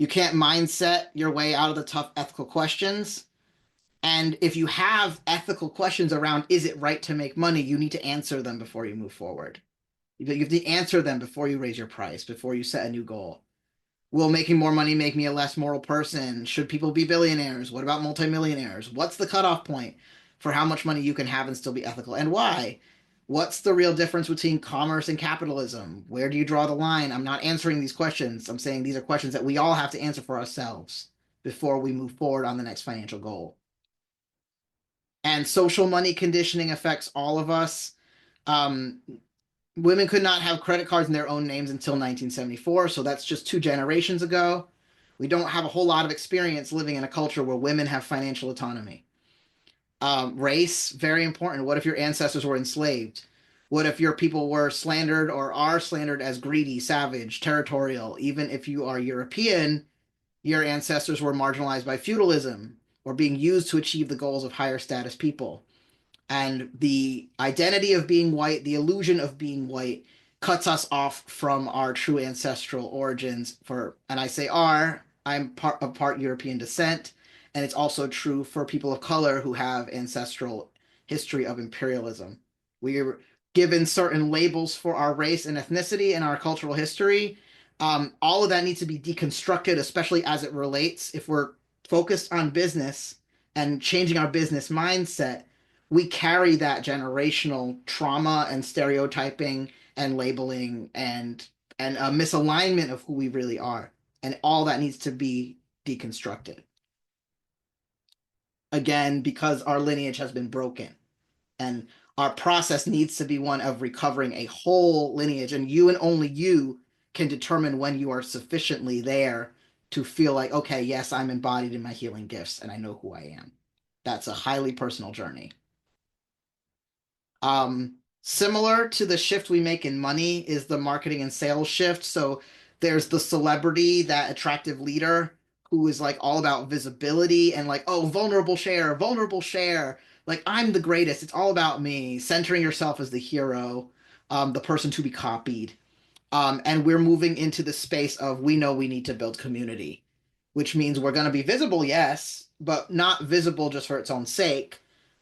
You can't mindset your way out of the tough ethical questions. And if you have ethical questions around, is it right to make money, you need to answer them before you move forward. You have to answer them before you raise your price, before you set a new goal. Will making more money make me a less moral person? Should people be billionaires? What about multimillionaires? What's the cutoff point for how much money you can have and still be ethical? And why? What's the real difference between commerce and capitalism? Where do you draw the line? I'm not answering these questions. I'm saying these are questions that we all have to answer for ourselves before we move forward on the next financial goal. And social money conditioning affects all of us. Um, Women could not have credit cards in their own names until 1974, so that's just 2 generations ago. We don't have a whole lot of experience living in a culture where women have financial autonomy. Race, very important. What if your ancestors were enslaved? What if your people were slandered or are slandered as greedy, savage, territorial? Even if you are European, your ancestors were marginalized by feudalism or being used to achieve the goals of higher status people. And the identity of being white, the illusion of being white, cuts us off from our true ancestral origins. And I say I'm part European descent, and it's also true for people of color who have ancestral history of imperialism. We are given certain labels for our race and ethnicity and our cultural history. All of that needs to be deconstructed, especially as it relates. If we're focused on business and changing our business mindset, we carry that generational trauma and stereotyping and labeling and a misalignment of who we really are. And all that needs to be deconstructed. Again, because our lineage has been broken. And our process needs to be one of recovering a whole lineage. And you and only you can determine when you are sufficiently there to feel like, okay, yes, I'm embodied in my healing gifts and I know who I am. That's a highly personal journey. Similar to the shift we make in money is the marketing and sales shift. So there's the celebrity, that attractive leader who is like all about visibility and like, oh, vulnerable share, vulnerable share. Like I'm the greatest. It's all about me, centering yourself as the hero, the person to be copied. And we're moving into the space of we know we need to build community, which means we're going to be visible, yes, but not visible just for its own sake.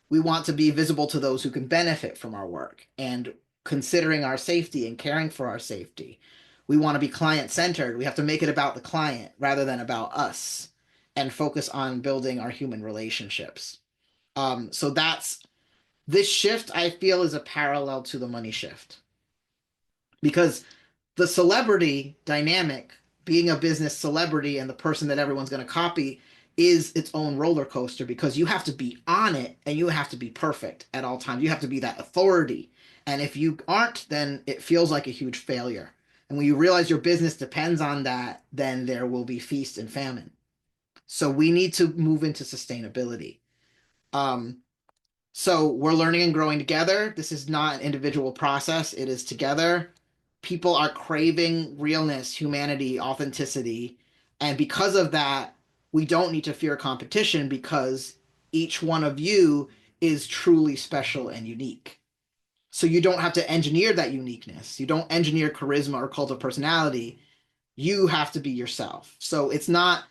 We want to be visible to those who can benefit from our work and considering our safety and caring for our safety. We want to be client centered. We have to make it about the client rather than about us and focus on building our human relationships. So that's this shift, I feel, is a parallel to the money shift because the celebrity dynamic, being a business celebrity and the person that everyone's going to copy, is its own roller coaster because you have to be on it and you have to be perfect at all times. You have to be that authority. And if you aren't, then it feels like a huge failure. And when you realize your business depends on that, then there will be feast and famine. So we need to move into sustainability. Um, so we're learning and growing together. This is not an individual process, it is together. People are craving realness, humanity, authenticity. And because of that, we don't need to fear competition because each one of you is truly special and unique. So you don't have to engineer that uniqueness. You don't engineer charisma or cult of personality. You have to be yourself. So it's not,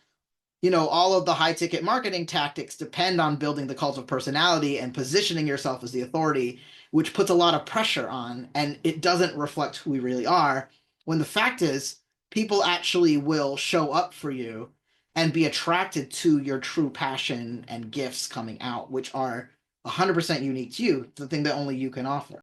all of the high ticket marketing tactics depend on building the cult of personality and positioning yourself as the authority, which puts a lot of pressure on and it doesn't reflect who we really are. When the fact is, people actually will show up for you and be attracted to your true passion and gifts coming out, which are 100% unique to you, the thing that only you can offer.